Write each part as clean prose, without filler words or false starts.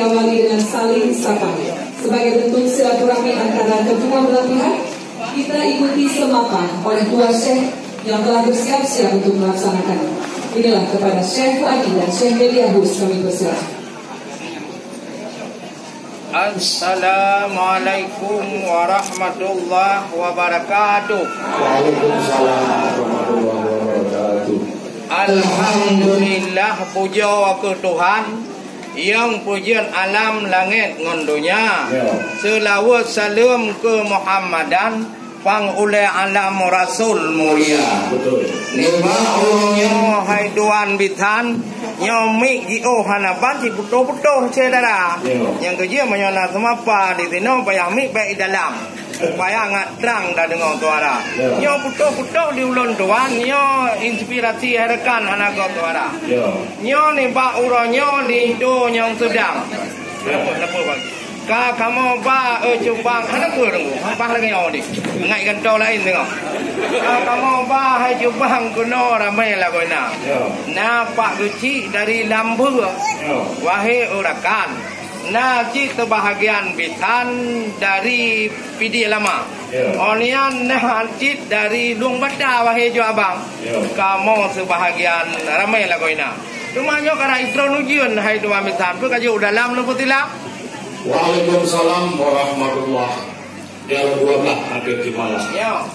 diawali dengan saling sapa. Sebagai bentuk silaturahmi antara kedua belah pihak, kita ikuti semapan oleh dua syekh yang telah bersiap-siap untuk melaksanakan. Inilah kepada Syekh Fuadi dan Syekh Meliahus kami persilakan. Assalamualaikum warahmatullahi wabarakatuh. Waalaikumsalam warahmatullahi wabarakatuh. Alhamdulillah, puja ke Tuhan yang pujian alam langit ngan dunia. Selawat salam ke Muhammadan pang oleh alam Rasul mulia. Betul. Nima orangnya hai duan bitan nyomik jio hanaban si puto-puto cedera. Yang kerja menyona semapa di sini payah mik baik dalam. Supaya ngat terang dah dengar tuara. Nyo puto-puto di ulun tuan, nyo inspirasi harakan hanaga tuara. Nyo ni ba uranyo di do yang sedang. Lepas bagi. Kamu ba cubang anak gue dong, apa lagi yang di? Ngai kantau lain tengok. Kamu ba hai cubang kuno ramai lah kau nak. Nampak kecil dari lampu, wahai urakan. Najib kebahagiaan bitan dari pidi lama. Onian najib dari luang bada wahai jo abang. Kamu sebahagiaan ramai lah kau nak. Cumanya karena itron ujian hai dua bitan, berkaju dalam lu putilah. Waalaikumsalam warahmatullahi wabarakatuh. Dua belah hadir di malam.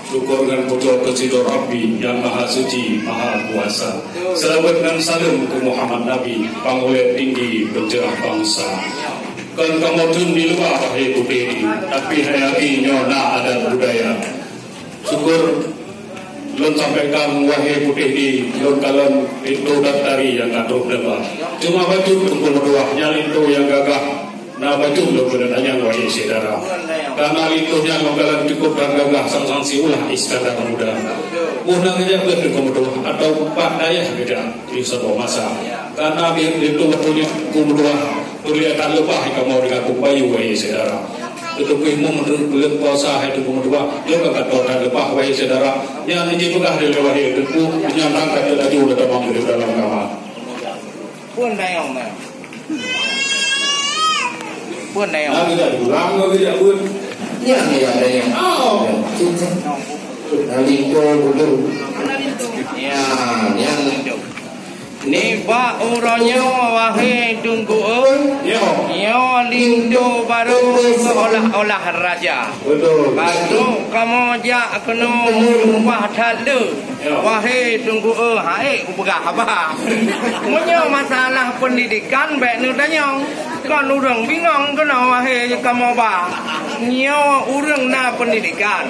Syukur dan puja kepada Rabbi yang Maha Suci, Maha Kuasa. Selawat dan salam ke Muhammad Nabi, pangoleh tinggi pencerah bangsa. Kan kamu tun di luar wahai putih ini, tapi hayati nyona adat budaya. Syukur lon sampaikan wahai putih ini, lon kalian itu datari yang ngatur depan. Cuma baju tunggu berdua, nyalin itu yang gagah. Nah baju belum berdatanya wahai saudara. Karena lituhnya menggalan cukup dan gagah sang si ulah iskandar muda. Mudah saja berkemudian atau pak daya beda di satu masa. Karena biar itu berpunya kemudian kelihatan lebah kamu dengan bayu wahai saudara. Itu kuimu menurut puasa itu kemudian dia akan kata lebah wahai saudara. Yang ini juga dari wahai itu menyandang kata tadi udah tamam di dalam kamar. Pun dayang pun na yun. Tidak ulang ko tidak pun. Yan ada yang. Oh. Nalito dulu. Yan. Ni ba uranyo wahai tungguan. Yo lindo baru seolah-olah raja. Betul. Baru kamu jak kena murubah tala. Wahai tungguan hai ubah apa? Punya masalah pendidikan baik nu tanya. Kan orang bingung kena wahai kamu ba. Nyo orang na pendidikan.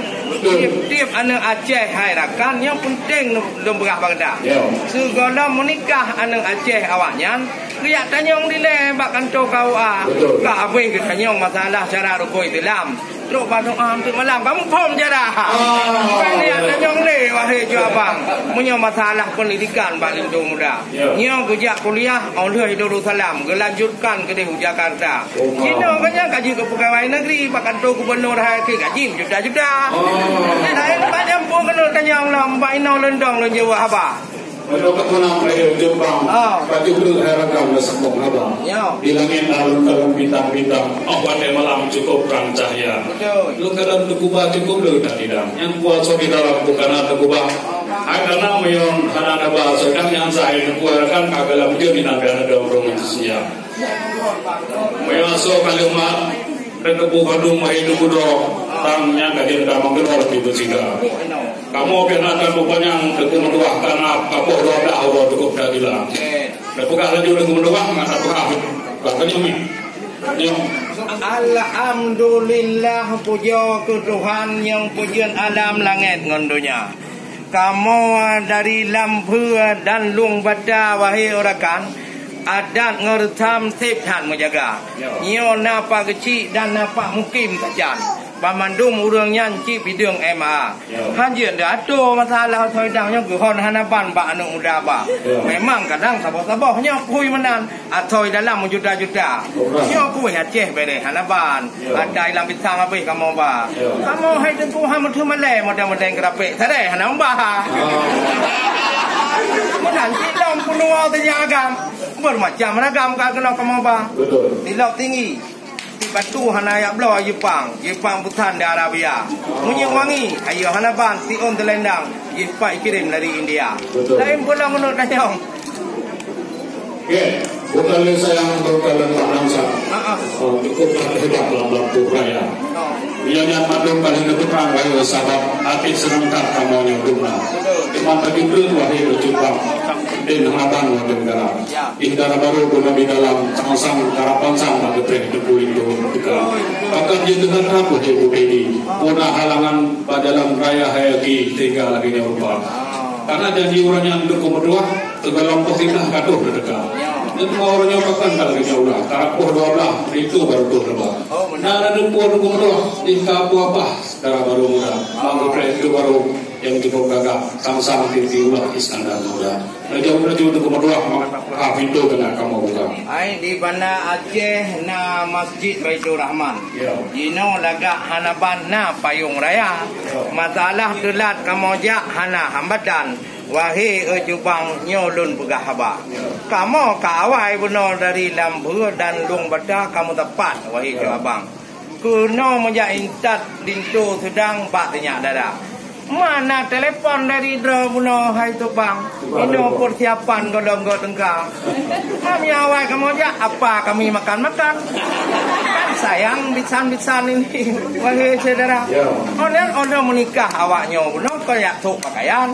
Tiap anak Aceh hai rakan yang penting lemberah bagda. Segala menikah anak Aceh awaknya lihat tanyong dile bakkan to kau ka abeng ke tanyong masalah cara rukui dalam terus pada hampir malam kamu pom je dah. Lihat tanyong le wahai jo abang punya masalah pendidikan paling tu muda. Nyo kerja kuliah Allah hidup salam gelanjutkan ke di Jakarta. Cina banyak gaji ke pegawai negeri bakkan to gubernur hai ke gaji juta-juta. Lain banyak pun kena tanyong lah mbak inau lendong le Jawa apa. Kalau ketunang lahir Jepang, baju belum heran lesepong abang. Di langit alun-alun bintang-bintang, pada malam cukup terang cahaya. Lu kadang tegubah cukup lu tidak. Yang puasa di dalam bukan tegubah. Ada nama yang ada bahasa kan yang saya kuarakan kagalam dia di negara ada orang siap. Memasuk kalimat Rekebu kadung mahidu kudo tangnya kajian kamang kenal lebih bersihkan. Kamu kenal rupanya deku menduah karena kapok roda Allah cukup dah bilang. Bukan lagi deku menduah nggak apa bahkan ini. Alhamdulillah puja ke Tuhan yang pujian alam langit ngondonya. Kamu dari lampu dan lung bada wahai orakan. Adat ngertam septan menjaga. Nyo napa kecil dan napa mukim kajan. Pamandum urang nyanci bidung MA. Hanjir dato masalah soidangnya guhon hanapan ba anu muda ba. Memang kadang sabah-sabahnya kui menan atoi dalam juta-juta. Nyo kui Aceh bere hanapan. Ada dalam bintang apa kamu ba. Kamu hai tengku ha mutu male model-model grafik sare hanam ba. Menan silom punua tenyagam. bermacam ragam kau kena kamu bang. Betul. Di laut tinggi. Di batu hana ayak belah Jepang. Jepang Butan di Arabia. Munyi wangi. Ayo hana ban. Tion telendang. Jepang kirim dari India. Betul. Lain pula menurut dayong. Oke. Bukan sayang berkala bangsa. Cukup terhebat dalam waktu raya. Ia yang madung kali ketukang wahai sahabat hati serangkat kamu yang dumna. Iman bagi kelut wahai berjumpa. Dan harapan wahai negara. Indara baru guna di dalam sang harapan sang bagi prek depul itu kita. Akan jendengan rapuh ibu ini. Punah halangan dalam raya hayati tinggal lagi Eropa. Karena janji orang yang berkumur tergolong tidak kaduh berdekat. Dan semua orang yang makan kalau kita ulah. Karapuh 12 itu baru tuh lebah. Nah ada dua di kapu apa? Sekarang baru muda. Anggap itu baru yang cukup gagah. Sama-sama titi ulah Iskandar muda. Jauh-jauh untuk berdua. Itu kena kamu buka. Ai di Banda Aceh na Masjid Baitur Rahman. Jino lagak hanaban na payung raya. Masalah telat kamu jak hana hambadan. Wahai ejubang nyolun pegah haba. Kamu kawai benar dari lampu dan lung bata kamu tepat wahai abang. Kuno menjak intat lintu sedang patnya dada. Mana telepon dari dra buno hai tu bang. Ini persiapan golong-golong tengkang. Kami awal kamu aja apa kami makan-makan. Kan sayang bisan-bisan ini wahai saudara. Ono menikah awaknya buno kayak tuk pakaian.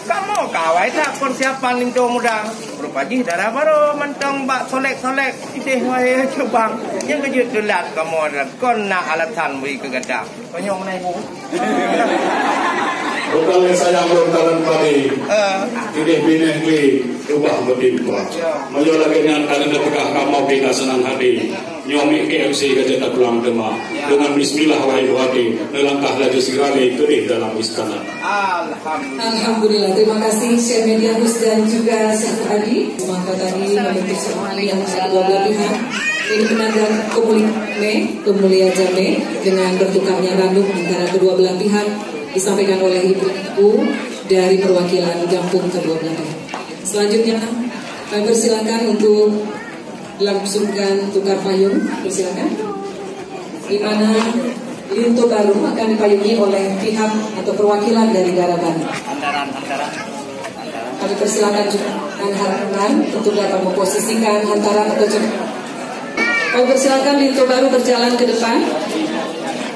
Kamu kawai tak persiapan lintu muda. Berpaji darah baru mentong bak solek-solek. Itu wahai cubang. Yang kejut delat kamu ada kona alatan beri kegadak. Konyong naik bu. Bukan sayang bertalan padi. Ini bineh li ubah bertimpa. Mayo lagi dengan kalian tegak kamu bina senang hati. Nyomi KFC kejata pulang demak. Dengan bismillah wahai hati. Melangkah laju sekali ke dalam istana. Alhamdulillah. Terima kasih Syekh Medianus dan juga Syekh Adi. Semangat tadi membentuk seremoni yang kedua belah pihak. Ini penandaan Kemulia Jame dengan bertukarnya randuk antara kedua belah pihak disampaikan oleh ibu-ibu dari perwakilan kampung kedua belah pihak. Selanjutnya kami persilakan untuk dilangsungkan tukar payung. Persilakan. Di mana lintu baru akan dipayungi oleh pihak atau perwakilan dari Garaban. Kami persilakan juga hantaran untuk dapat memposisikan hantaran atau kami persilakan lintu baru berjalan ke depan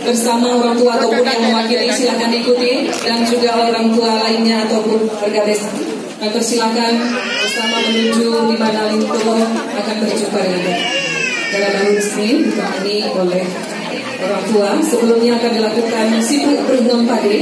bersama orang tua ataupun yang mewakili, silakan diikuti, dan juga orang tua lainnya ataupun bergades. Kami persilakan bersama menuju di mana lintu akan berjumpa dengan Garaban resmi ditemani oleh orang tua. Sebelumnya akan dilakukan sibuk berhenti pagi.